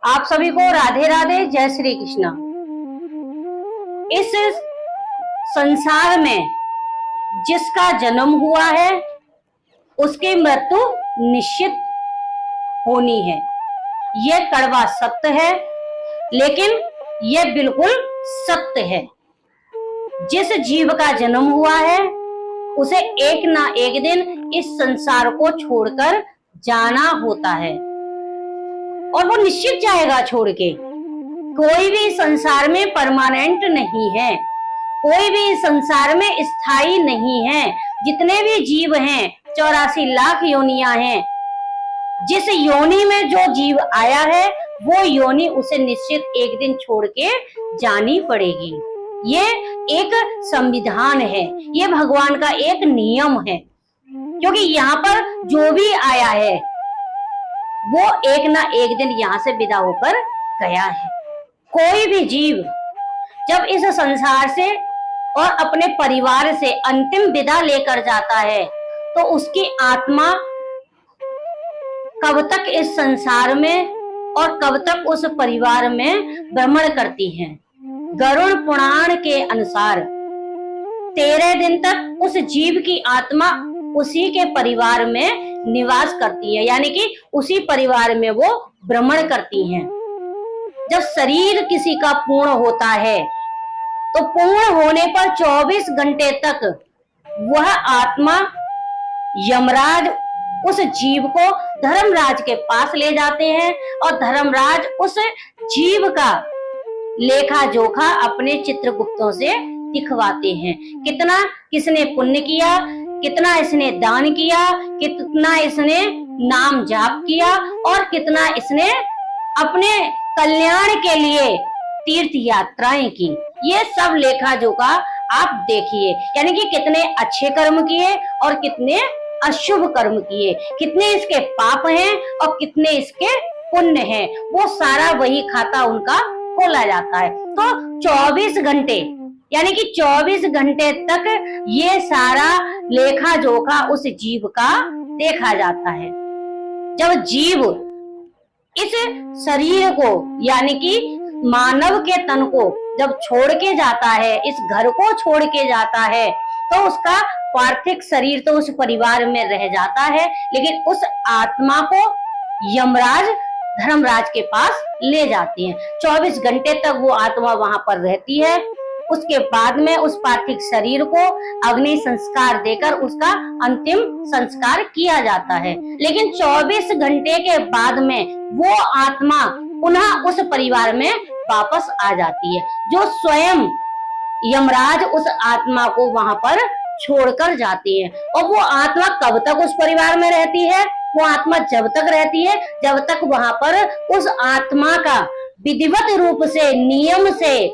आप सभी को राधे राधे, जय श्री कृष्ण। इस संसार में जिसका जन्म हुआ है उसकी मृत्यु निश्चित होनी है। यह कड़वा सत्य है, लेकिन यह बिल्कुल सत्य है। जिस जीव का जन्म हुआ है उसे एक ना एक दिन इस संसार को छोड़कर जाना होता है, और वो निश्चित जाएगा छोड़ के। कोई भी संसार में परमानेंट नहीं है, कोई भी संसार में स्थायी नहीं है। जितने भी जीव हैं 84 लाख योनियां हैं। जिस योनि में जो जीव आया है वो योनि उसे निश्चित एक दिन छोड़ के जानी पड़ेगी। ये एक संविधान है, ये भगवान का एक नियम है, क्योंकि यहाँ पर जो भी आया है वो एक ना एक दिन यहाँ से विदा होकर गया है। कोई भी जीव जब इस संसार से और अपने परिवार से अंतिम विदा लेकर जाता है तो उसकी आत्मा कब तक इस संसार में और कब तक उस परिवार में भ्रमण करती है। गरुड़ पुराण के अनुसार 13 दिन तक उस जीव की आत्मा उसी के परिवार में निवास करती है, यानी कि उसी परिवार में वो भ्रमण करती हैं। जब शरीर किसी का पूर्ण होता है तो पूर्ण होने पर 24 घंटे तक वह आत्मा यमराज उस जीव को धर्मराज के पास ले जाते हैं, और धर्मराज उस जीव का लेखा जोखा अपने चित्रगुप्तों से दिखवाते हैं। कितना किसने पुण्य किया, कितना इसने दान किया, कितना इसने नाम जाप किया, और कितना इसने अपने कल्याण के लिए तीर्थ यात्राएं की। ये सब लेखा जोखा आप देखिए, यानी कि कितने अच्छे कर्म किए और कितने अशुभ कर्म किए, कितने इसके पाप हैं और कितने इसके पुण्य हैं, वो सारा वही खाता उनका खोला जाता है। तो 24 घंटे यानी कि 24 घंटे तक ये सारा लेखा जोखा उस जीव का देखा जाता है। जब जीव इस शरीर को यानी कि मानव के तन को जब छोड़ के जाता है, इस घर को छोड़ के जाता है, तो उसका पार्थिव शरीर तो उस परिवार में रह जाता है, लेकिन उस आत्मा को यमराज धर्मराज के पास ले जाती हैं। 24 घंटे तक वो आत्मा वहां पर रहती है। उसके बाद में उस पार्थिव शरीर को अग्नि संस्कार देकर उसका अंतिम संस्कार किया जाता है। लेकिन 24 घंटे के बाद में वो आत्मा पुनः उस परिवार में वापस आ जाती है, जो स्वयं यमराज उस आत्मा को वहां पर छोड़कर जाती है। और वो आत्मा कब तक उस परिवार में रहती है? वो आत्मा जब तक रहती है जब तक वहां पर उस आत्मा का विधिवत रूप से, नियम से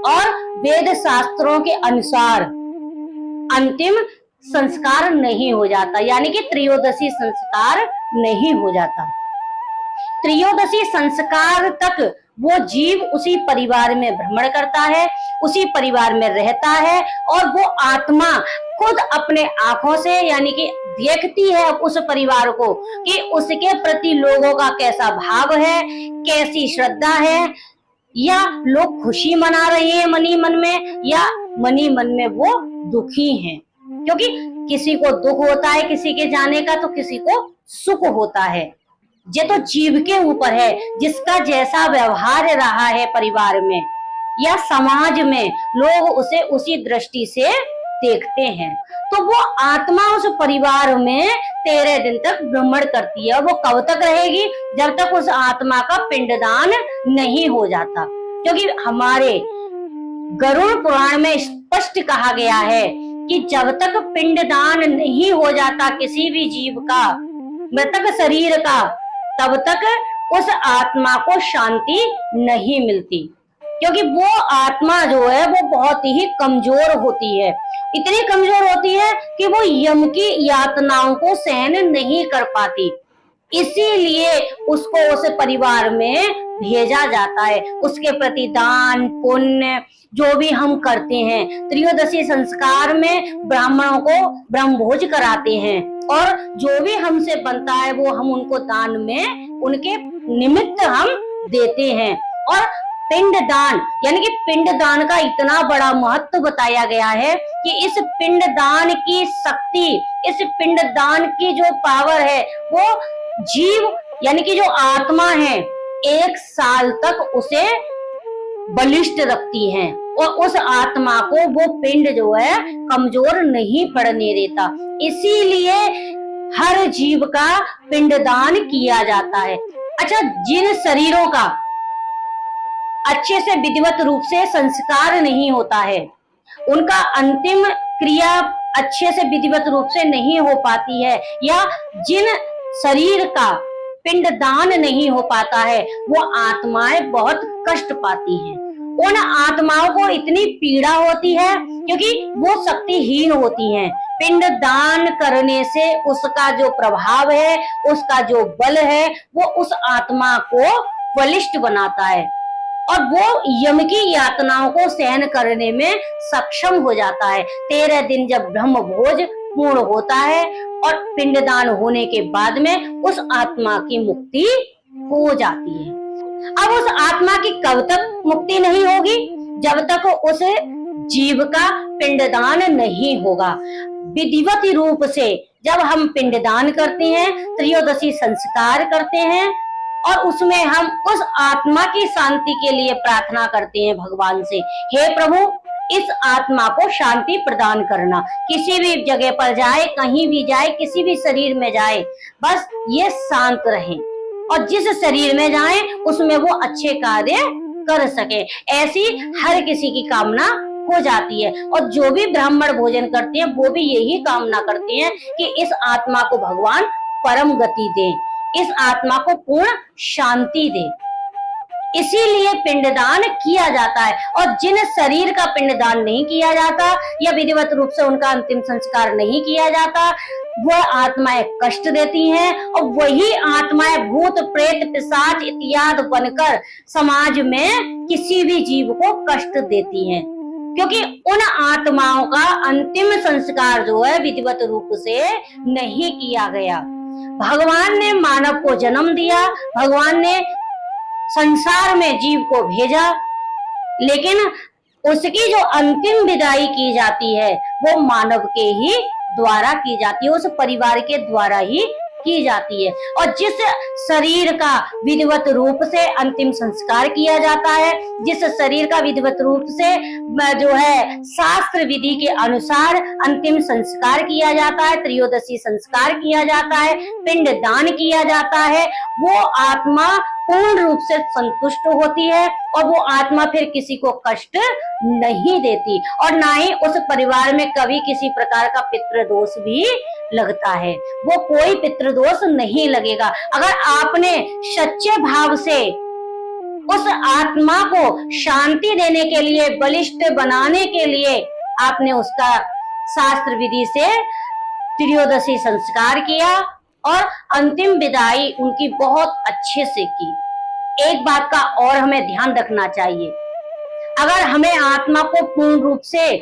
और वेद शास्त्रों के अनुसार अंतिम संस्कार नहीं हो जाता, यानी कि त्रयोदशी संस्कार नहीं हो जाता। त्रयोदशी संस्कार तक वो जीव उसी परिवार में भ्रमण करता है, उसी परिवार में रहता है, और वो आत्मा खुद अपने आंखों से यानी कि देखती है उस परिवार को कि उसके प्रति लोगों का कैसा भाव है, कैसी श्रद्धा है, या लोग खुशी मना रहे हैं मनी मन में, या मनी मन में वो दुखी हैं। क्योंकि किसी को दुख होता है किसी के जाने का, तो किसी को सुख होता है। ये तो जीव के ऊपर है, जिसका जैसा व्यवहार रहा है परिवार में या समाज में, लोग उसे उसी दृष्टि से देखते हैं। तो वो आत्मा उस परिवार में 13 दिन तक भ्रमण करती है। वो कब तक रहेगी? जब तक उस आत्मा का पिंडदान नहीं हो जाता। क्योंकि हमारे गरुड़ पुराण में स्पष्ट कहा गया है कि जब तक पिंडदान नहीं हो जाता किसी भी जीव का, मृतक शरीर का, तब तक उस आत्मा को शांति नहीं मिलती। क्योंकि वो आत्मा जो है वो बहुत ही कमजोर होती है, इतनी कमजोर होती है कि वो यम की यातनाओं को सहन नहीं कर पाती। इसीलिए उसको उस परिवार में भेजा जाता है। उसके प्रति दान पुण्य जो भी हम करते हैं, त्रयोदशी संस्कार में ब्राह्मणों को ब्रह्मभोज कराते हैं, और जो भी हमसे बनता है वो हम उनको दान में उनके निमित्त हम देते हैं। और पिंडदान यानी कि पिंडदान का इतना बड़ा महत्व बताया गया है कि इस पिंडदान की शक्ति, इस पिंडदान की जो पावर है वो जीव यानी कि जो आत्मा है 1 साल तक उसे बलिष्ठ रखती है और उस आत्मा को वो पिंड जो है कमजोर नहीं पड़ने देता। इसीलिए हर जीव का पिंडदान किया जाता है। अच्छा, जिन शरीरों का अच्छे से विधिवत रूप से संस्कार नहीं होता है, उनका अंतिम क्रिया अच्छे से विधिवत रूप से नहीं हो पाती है, या जिन शरीर का पिंडदान नहीं हो पाता है, वो आत्माएं बहुत कष्ट पाती हैं। उन आत्माओं को इतनी पीड़ा होती है क्योंकि वो शक्तिहीन होती हैं। पिंडदान करने से उसका जो प्रभाव है, उसका जो बल है, वो उस आत्मा को बलिष्ठ बनाता है और वो यम की यातनाओं को सहन करने में सक्षम हो जाता है। 13 दिन जब ब्रह्म भोज पूर्ण होता है और पिंडदान होने के बाद में उस आत्मा की मुक्ति हो जाती है। अब उस आत्मा की कब तक मुक्ति नहीं होगी? जब तक उस जीव का पिंडदान नहीं होगा। विधिवत रूप से जब हम पिंडदान करते हैं, त्रयोदशी संस्कार करते हैं और उसमें हम उस आत्मा की शांति के लिए प्रार्थना करते हैं भगवान से, हे प्रभु इस आत्मा को शांति प्रदान करना। किसी भी जगह पर जाए, कहीं भी जाए, किसी भी शरीर में जाए, बस ये शांत रहे और जिस शरीर में जाए उसमें वो अच्छे कार्य कर सके। ऐसी हर किसी की कामना हो जाती है और जो भी ब्राह्मण भोजन करते हैं वो भी यही कामना करते हैं कि इस आत्मा को भगवान परम गति दे, इस आत्मा को पूर्ण शांति दे। इसीलिए पिंडदान किया जाता है। और जिन शरीर का पिंडदान नहीं किया जाता या विधिवत रूप से उनका अंतिम संस्कार नहीं किया जाता, वह आत्माएं कष्ट देती हैं और वही आत्माएं भूत प्रेत पिशाच इत्यादि बनकर समाज में किसी भी जीव को कष्ट देती हैं, क्योंकि उन आत्माओं का अंतिम संस्कार जो है विधिवत रूप से नहीं किया गया। भगवान ने मानव को जन्म दिया, भगवान ने संसार में जीव को भेजा, लेकिन उसकी जो अंतिम विदाई की जाती है वो मानव के ही द्वारा की जाती है, उस परिवार के द्वारा ही की जाती है। और जिस शरीर का विधिवत रूप से अंतिम संस्कार किया जाता है, जिस शरीर का विधिवत रूप से जो है शास्त्र विधि के अनुसार अंतिम संस्कार किया जाता है, त्रयोदशी संस्कार किया जाता है, पिंडदान किया जाता है, वो आत्मा पूर्ण रूप से संतुष्ट होती है और वो आत्मा फिर किसी को कष्ट नहीं देती और ना ही उस परिवार में कभी किसी प्रकार का पितृदोष भी लगता है। वो कोई पितृदोष नहीं लगेगा अगर आपने सच्चे भाव से उस आत्मा को शांति देने के लिए, बलिष्ठ बनाने के लिए आपने उसका शास्त्र विधि से त्रयोदशी संस्कार किया और अंतिम विदाई उनकी बहुत अच्छे से की। एक बात का और हमें ध्यान रखना चाहिए, अगर हमें आत्मा को पूर्ण रूप से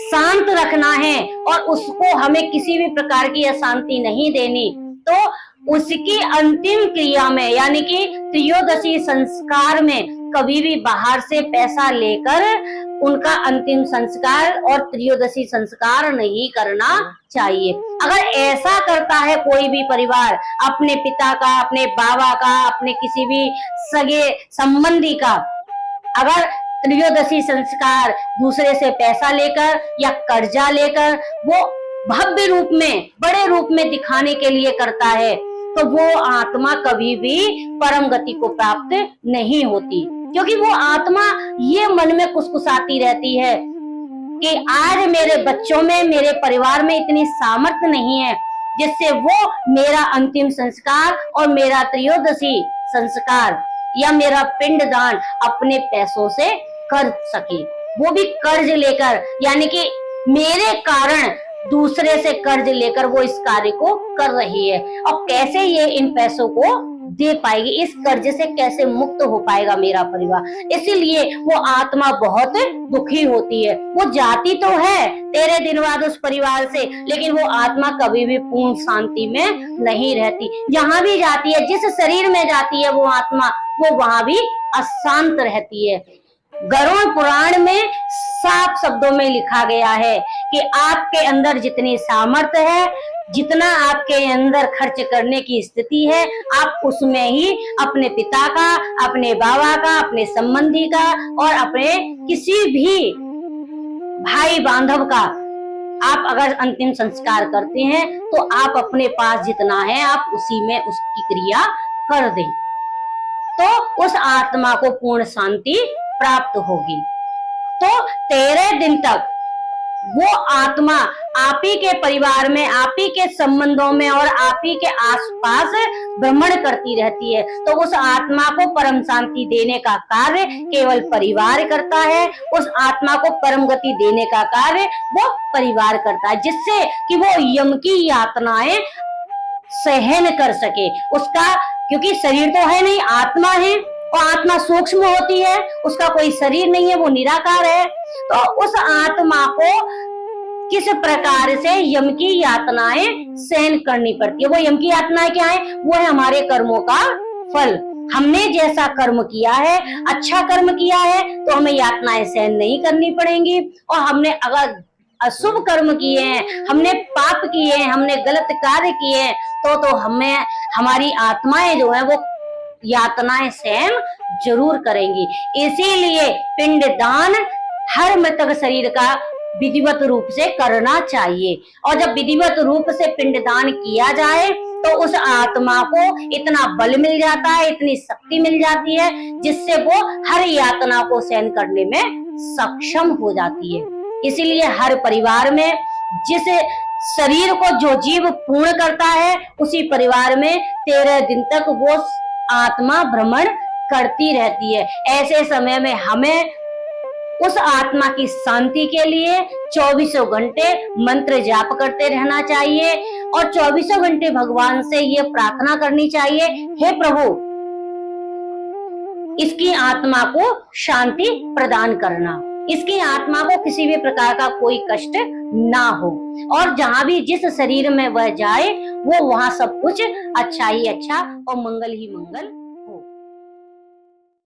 शांत रखना है और उसको हमें किसी भी प्रकार की अशांति नहीं देनी, तो उसकी अंतिम क्रिया में यानी कि त्रयोदशी संस्कार में कभी भी बाहर से पैसा लेकर उनका अंतिम संस्कार और त्रयोदशी संस्कार नहीं करना चाहिए। अगर ऐसा करता है कोई भी परिवार अपने पिता का, अपने बाबा का, अपने किसी भी सगे संबंधी का, अगर त्रयोदशी संस्कार दूसरे से पैसा लेकर या कर्जा लेकर वो भव्य रूप में, बड़े रूप में दिखाने के लिए करता है, तो वो आत्मा कभी भी परम गति को प्राप्त नहीं होती, क्योंकि वो आत्मा ये मन में कुसकुसाती रहती है कि आज मेरे बच्चों में, मेरे परिवार में इतनी सामर्थ्य नहीं है जिससे वो मेरा अंतिम संस्कार और मेरा त्रयोदशी संस्कार या मेरा पिंडदान अपने पैसों से कर सके। वो भी कर्ज लेकर, यानी कि मेरे कारण दूसरे से कर्ज लेकर वो इस कार्य को कर रही है। और कैसे ये इन पैसों को दे पाएगी, इस कर्ज से कैसे मुक्त हो पाएगा मेरा परिवार। इसीलिए वो आत्मा बहुत दुखी होती है। वो जाती तो है 13 दिन बाद उस परिवार से, लेकिन वो आत्मा कभी भी पूर्ण शांति में नहीं रहती। जहां भी जाती है, जिस शरीर में जाती है वो आत्मा, वो वहां भी अशांत रहती है। गरुड़ पुराण में साफ शब्दों में लिखा गया है कि आपके अंदर जितनी सामर्थ्य है, जितना आपके अंदर खर्च करने की स्थिति है, आप उसमें ही अपने पिता का, अपने बाबा का, अपने संबंधी का और अपने किसी भी भाई बांधव का आप अगर अंतिम संस्कार करते हैं तो आप अपने पास जितना है आप उसी में उसकी क्रिया कर दें, तो उस आत्मा को पूर्ण शांति प्राप्त होगी। तो 13 दिन तक वो आत्मा आप ही के परिवार में, आप ही के संबंधों में और आप ही के आसपास भ्रमण करती रहती है। तो उस आत्मा को परम शांति देने का कार्य केवल परिवार करता है। उस आत्मा को परम गति देने का कार्य वो परिवार करता है, जिससे कि वो यम की यातनाएं सहन कर सके। उसका, क्योंकि शरीर तो है नहीं, आत्मा है और आत्मा सूक्ष्म होती है, उसका कोई शरीर नहीं है, वो निराकार है। तो उस आत्मा को किस प्रकार से यम की यातनाएं सहन करनी पड़ती है। वो यम की यातनाएं क्या है? वो है हमारे कर्मों का फल। हमने जैसा कर्म किया है, अच्छा कर्म किया है, तो हमें यातनाएं सहन नहीं करनी पड़ेंगी। और हमने अगर अशुभ कर्म किए हैं, हमने पाप किए हैं, हमने गलत कार्य किए हैं, तो हमें, हमारी आत्माएं जो है वो यातनाएं सहन जरूर करेंगी। इसीलिए पिंडदान हर मृतक शरीर का विधिवत रूप से करना चाहिए। और जब विधिवत रूप से पिंडदान किया जाए तो उस आत्मा को इतना बल मिल जाता है, इतनी शक्ति मिल जाती है, जिससे वो हर यातना को सहन करने में सक्षम हो जाती है। इसीलिए हर परिवार में जिस शरीर को जो जीव पूर्ण करता है, उसी परिवार में 13 दिन तक वो आत्मा भ्रमण करती रहती है। ऐसे समय में हमें उस आत्मा की शांति के लिए 24 घंटे मंत्र जाप करते रहना चाहिए और 24 घंटे भगवान से ये प्रार्थना करनी चाहिए, हे प्रभु इसकी आत्मा को शांति प्रदान करना, इसकी आत्मा को किसी भी प्रकार का कोई कष्ट ना हो, और जहां भी जिस शरीर में वह जाए वो वहां सब कुछ अच्छा ही अच्छा और मंगल ही मंगल